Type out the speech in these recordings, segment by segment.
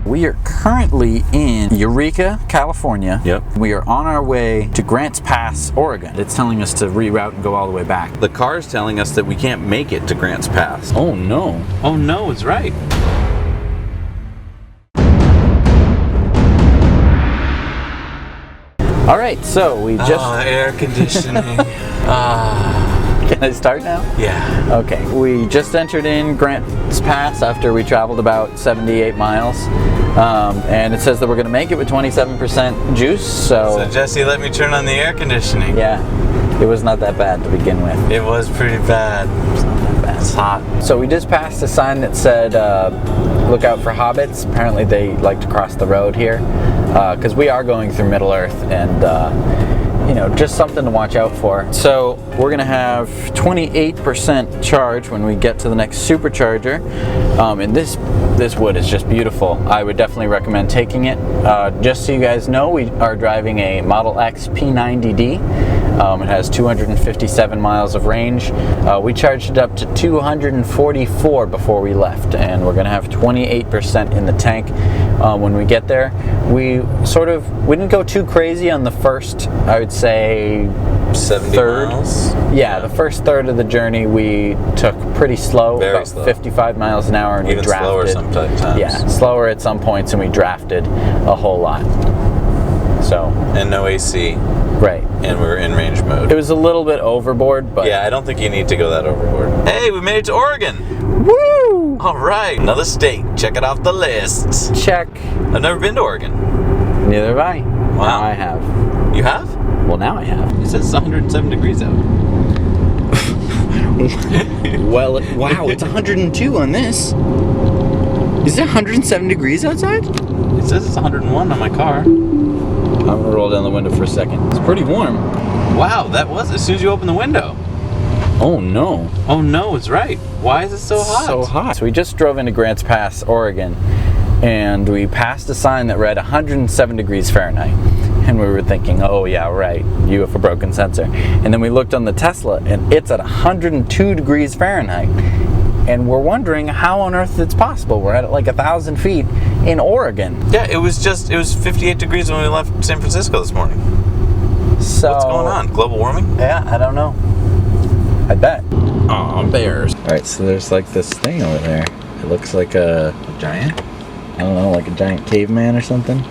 We are currently in Eureka, California. Yep. We are on our way to Grants Pass, Oregon. It's telling us to reroute and go all the way back. The car is telling us that we can't make it to Grants Pass. Oh no. Oh no, it's right. All right, so we just... air conditioning. Can I start now? Yeah. Okay, we just entered in Grants Pass after we traveled about 78 miles. And it says that we're going to make it with 27% juice, So Jesse, let me turn on the air conditioning. Yeah, it was not that bad to begin with. It was pretty bad. It's not that bad. It's hot. So we just passed a sign that said, look out for hobbits. Apparently they like to cross the road here, because we are going through Middle Earth, and you know, just something to watch out for. So we're gonna have 28% charge when we get to the next supercharger, and this wood is just beautiful. I would definitely recommend taking it. Just so you guys know, we are driving a Model X P90D. It has 257 miles of range. We charged it up to 244 before we left, and we're gonna have 28% in the tank when we get there. We didn't go too crazy on the first, I would say, 70 third. miles? Yeah, the first third of the journey we took pretty slow, Very about slow. 55 miles an hour, and Even we drafted. slower sometimes. Yeah, slower at some points, and we drafted a whole lot. So. And no AC. Right. And we're in range mode. It was a little bit overboard, but... Yeah, I don't think you need to go that overboard. Hey, we made it to Oregon! Woo! All right, another state. Check it off the list. Check. I've never been to Oregon. Neither have I. Wow. Now I have. You have? Well, now I have. It says it's 107 degrees out. Well, wow, it's 102 on this. Is it 107 degrees outside? It says it's 101 on my car. I'm gonna roll down the window for a second. It's pretty warm. Wow, that was as soon as you open the window. Oh no. Oh no, it's right. Why is it so hot? So hot. So we just drove into Grants Pass, Oregon, and we passed a sign that read 107 degrees Fahrenheit. And we were thinking, oh yeah, right, you have a broken sensor. And then we looked on the Tesla, and it's at 102 degrees Fahrenheit. And we're wondering how on earth it's possible. We're at like 1,000 feet in Oregon. Yeah, it was 58 degrees when we left San Francisco this morning. So what's going on? Global warming? Yeah, I don't know. I bet. Aw, bears. All right, so there's like this thing over there. It looks like a Giant? I don't know, like a giant caveman or something.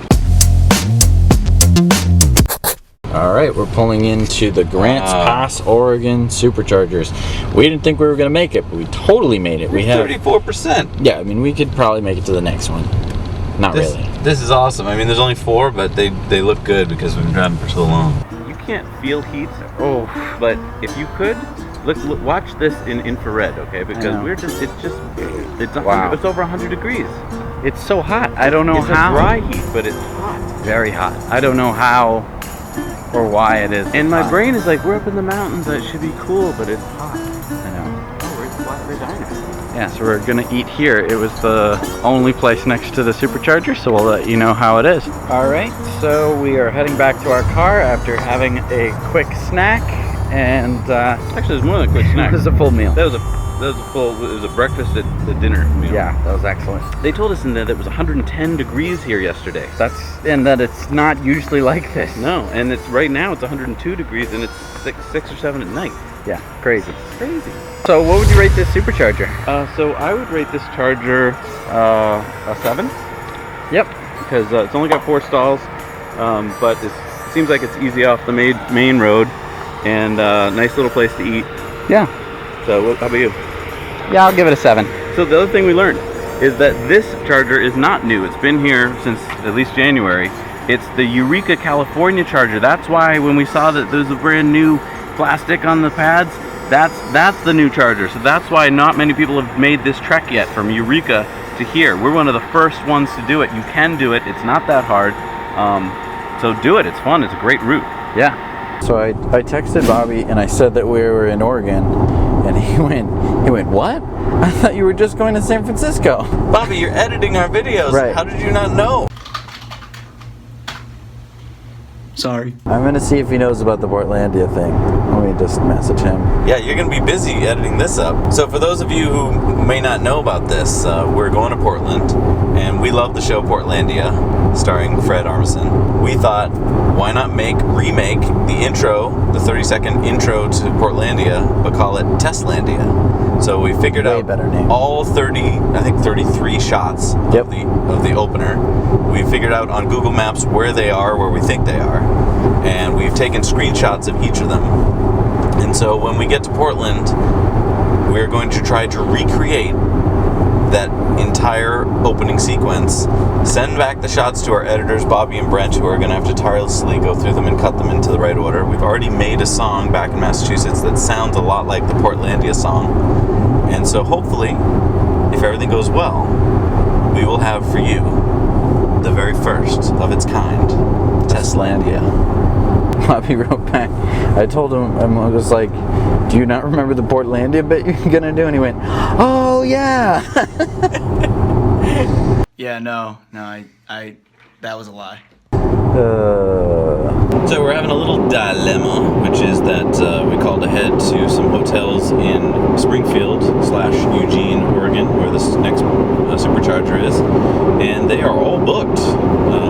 All right, we're pulling into the Grants Pass, Oregon Superchargers. We didn't think we were going to make it, but we totally made it. We have 34%. Yeah, I mean, we could probably make it to the next one. Not really. This is awesome. I mean, there's only 4, but they look good because we've been driving for so long. You can't feel heat. Oh, but if you could, look watch this in infrared, okay? Because it's Wow. It's over 100 degrees. It's so hot. I don't know how. It's a dry heat, but it's hot. Very hot. I don't know how or why it is. And my brain is like, we're up in the mountains. It should be cool, but it's hot. I know. Oh, we're at Flatbed Diner. Yeah, so we're gonna eat here. It was the only place next to the supercharger, so we'll let you know how it is. All right, so we are heading back to our car after having a quick snack, and actually, it was more than a quick snack. It was a full meal. That was a breakfast at dinner meal. Yeah, that was excellent. They told us that it was 110 degrees here yesterday. And that it's not usually like this. No, and it's right now it's 102 degrees, and it's 6 or 7 at night. Yeah, crazy. Crazy. So what would you rate this supercharger? So I would rate this charger a 7. Yep. Because it's only got 4 stalls, but it seems like it's easy off the main road, and nice little place to eat. Yeah. So how about you? Yeah, I'll give it a 7. So the other thing we learned is that this charger is not new. It's been here since at least January. It's the Eureka, California charger. That's why when we saw that there's a brand new plastic on the pads, that's the new charger. So that's why not many people have made this trek yet from Eureka to here. We're one of the first ones to do it. You can do it. It's not that hard. So do it. It's fun. It's a great route. Yeah. So I texted Bobby and I said that we were in Oregon, and he went, what? I thought you were just going to San Francisco. Bobby, you're editing our videos. Right. How did you not know? Sorry. I'm gonna see if he knows about the Portlandia thing. Let me just message him. Yeah, you're going to be busy editing this up. So for those of you who may not know about this, we're going to Portland, and we love the show Portlandia, starring Fred Armisen. We thought, why not remake the intro, the 30-second intro to Portlandia, but call it Testlandia. So we figured Way out better name. all 33 shots Yep. of the opener. We figured out on Google Maps where they are, where we think they are, and we've taken screenshots of each of them. And so when we get to Portland, we're going to try to recreate that entire opening sequence, send back the shots to our editors, Bobby and Brent, who are going to have to tirelessly go through them and cut them into the right order. We've already made a song back in Massachusetts that sounds a lot like the Portlandia song. And so hopefully, if everything goes well, we will have for you the very first of its kind, Testlandia. Bobby wrote back. I told him, I was like, do you not remember the Portlandia bit you're gonna do? And he went, oh yeah. Yeah, no, I that was a lie. So we're having a little dilemma, which is that we called ahead to some hotels in Springfield / Eugene, Oregon, where this next supercharger is, and they are all booked.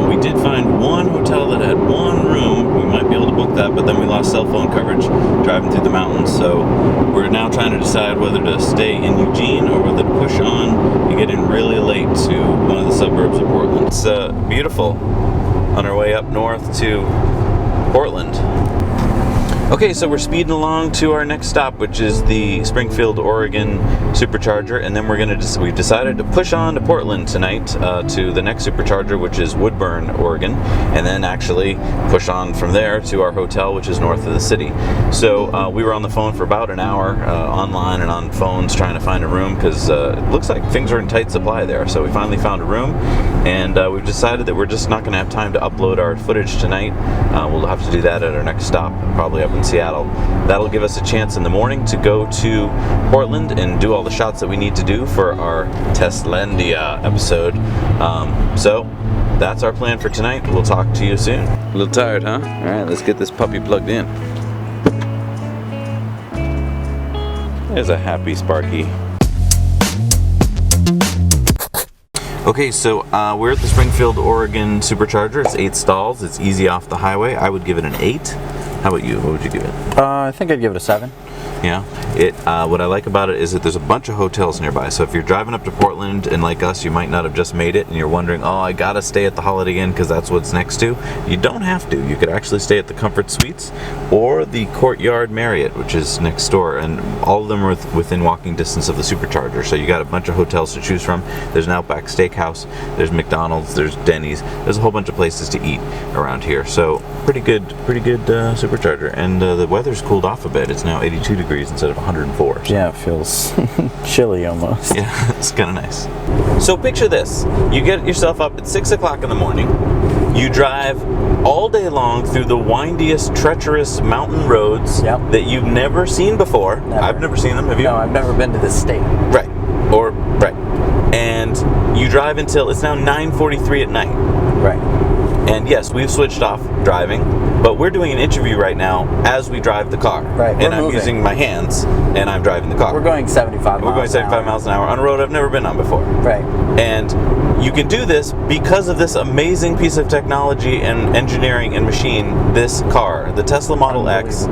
We did find one hotel that had one room. We might be able to book that, but then we lost cell phone coverage driving through the mountains. So we're now trying to decide whether to stay in Eugene or whether to push on and get in really late to one of the suburbs of Portland. It's beautiful on our way up north to Portland. Okay, so we're speeding along to our next stop, which is the Springfield, Oregon Supercharger, and then we've decided to push on to Portland tonight to the next Supercharger, which is Woodburn, Oregon, and then actually push on from there to our hotel, which is north of the city. So we were on the phone for about an hour, online and on phones, trying to find a room, because it looks like things are in tight supply there. So we finally found a room, and we've decided that we're just not going to have time to upload our footage tonight. We'll have to do that at our next stop, probably up in Seattle. That'll give us a chance in the morning to go to Portland and do all the shots that we need to do for our Testlandia episode. So that's our plan for tonight. We'll talk to you soon. A little tired, huh? All right, let's get this puppy plugged in. There's a happy Sparky. Okay, so we're at the Springfield, Oregon Supercharger. It's 8 stalls. It's easy off the highway. I would give it an 8. How about you? What would you give it? I think I'd give it a 7. Yeah. What I like about it is that there's a bunch of hotels nearby. So if you're driving up to Portland and like us, you might not have just made it and you're wondering, oh, I gotta stay at the Holiday Inn because that's what's next to. You don't have to. You could actually stay at the Comfort Suites or the Courtyard Marriott, which is next door, and all of them are within walking distance of the Supercharger. So you got a bunch of hotels to choose from. There's an Outback Steakhouse, there's McDonald's, there's Denny's. There's a whole bunch of places to eat around here. So pretty good Supercharger. And the weather's cooled off a bit. It's now 82 degrees instead of 104. So. Yeah, it feels chilly almost. Yeah, it's kind of nice. So picture this. You get yourself up at 6 o'clock in the morning. You drive all day long through the windiest, treacherous mountain roads that you've never seen before. Never. I've never seen them. Have you? No, I've never been to this state. Right. And you drive until it's now 9:43 at night. Right. And yes, we've switched off driving, but we're doing an interview right now as we drive the car. Right. And I'm using my hands, and I'm driving the car. We're going 75 miles an hour. We're going 75 miles an hour on a road I've never been on before. Right. And you can do this because of this amazing piece of technology and engineering and machine. This car, the Tesla Model X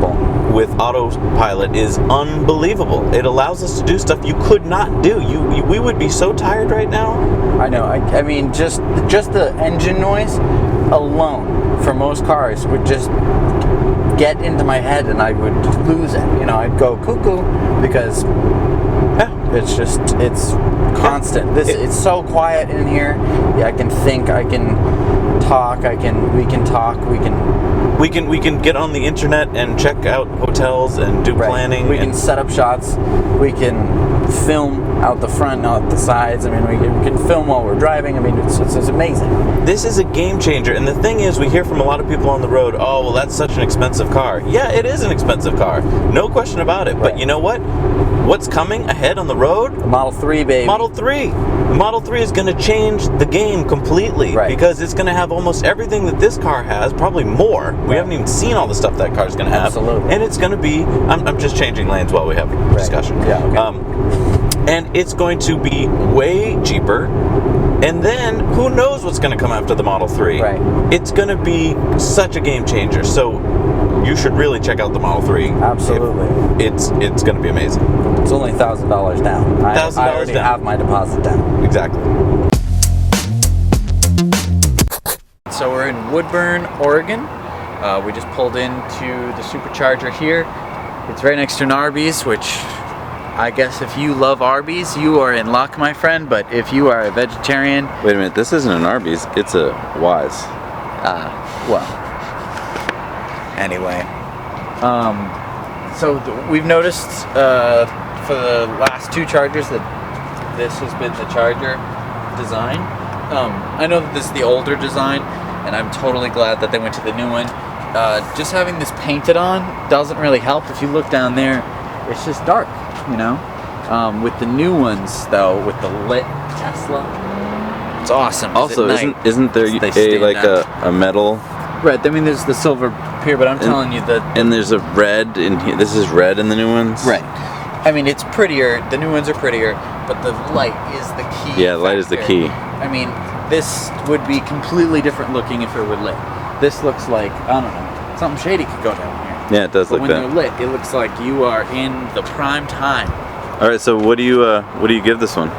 with autopilot, is unbelievable. It allows us to do stuff you could not do. We would be so tired right now. I know. I mean, just the engine noise alone for most cars would just get into my head and I would lose it. You know, I'd go cuckoo because it's constant. It's so quiet in here. Yeah, I can think, I can talk, we can get on the internet and check out hotels and do planning. We can set up shots. We can film out the front, out the sides. I mean, we can film while we're driving. I mean, it's amazing. This is a game changer. And the thing is, we hear from a lot of people on the road, oh, well, that's such an expensive car. Yeah, it is an expensive car. No question about it. Right. But you know what? what's coming ahead on the road? The Model 3, baby. Model 3. The Model 3 is going to change the game completely, Right. because it's going to have almost everything that this car has, probably more. We Right. haven't even seen all the stuff that car's going to have. Absolutely. And it's going to be, I'm just changing lanes while we have a discussion. Yeah, okay. And it's going to be way cheaper. And then who knows what's going to come after the Model 3. Right. It's going to be such a game changer. So you should really check out the Model 3. Absolutely. It's going to be amazing. It's only $1,000 down. $1,000 I already down. have my deposit down. Exactly. So we're in Woodburn, Oregon. We just pulled into the Supercharger here. It's right next to an Arby's, which I guess if you love Arby's, you are in luck, my friend. But if you are a vegetarian, Wait a minute, this isn't an Arby's, it's a Wise. well, anyway. So we've noticed for the last two chargers that this has been the charger design. I know that this is the older design, and I'm totally glad that they went to the new one. Just having this painted on doesn't really help. If you look down there, it's just dark, you know? With the new ones, though, with the lit Tesla, it's awesome. 'Cause Also, at night, isn't there they stand out. a metal, Right, I mean, there's the silver here, but I'm telling you that... and there's a red in here? This is red in the new ones? Right. I mean, it's prettier. The new ones are prettier, but the light is the key. Yeah, light is the factor. key. I mean, this would be completely different looking if it were lit. This looks like, I don't know, something shady could go down here. Yeah, it does But look when that. they're lit, it looks like you are in the prime time. All right, so what do you give this one?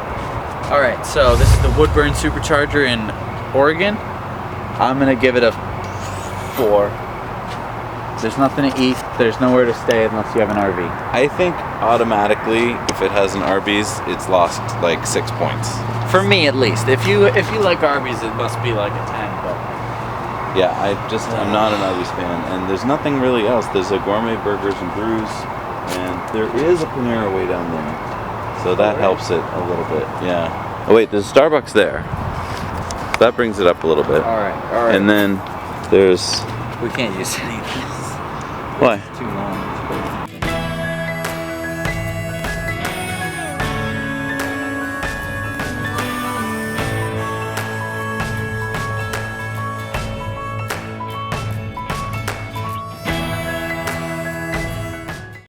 All right, so this is the Woodburn Supercharger in Oregon. I'm gonna give it a 4. There's nothing to eat. There's nowhere to stay unless you have an RV. I think automatically, if it has an Arby's, it's lost like 6 points. For me, at least. If you like Arby's, it must be like a 10. But Yeah, I'm not an Arby's fan, and there's nothing really else. There's a Gourmet Burgers and Brews, and there is a Panera way down there, so that helps it a little bit. Yeah. Oh wait, there's a Starbucks there. That brings it up a little bit. all right. And then there's We can't use any of this. why? It's too long.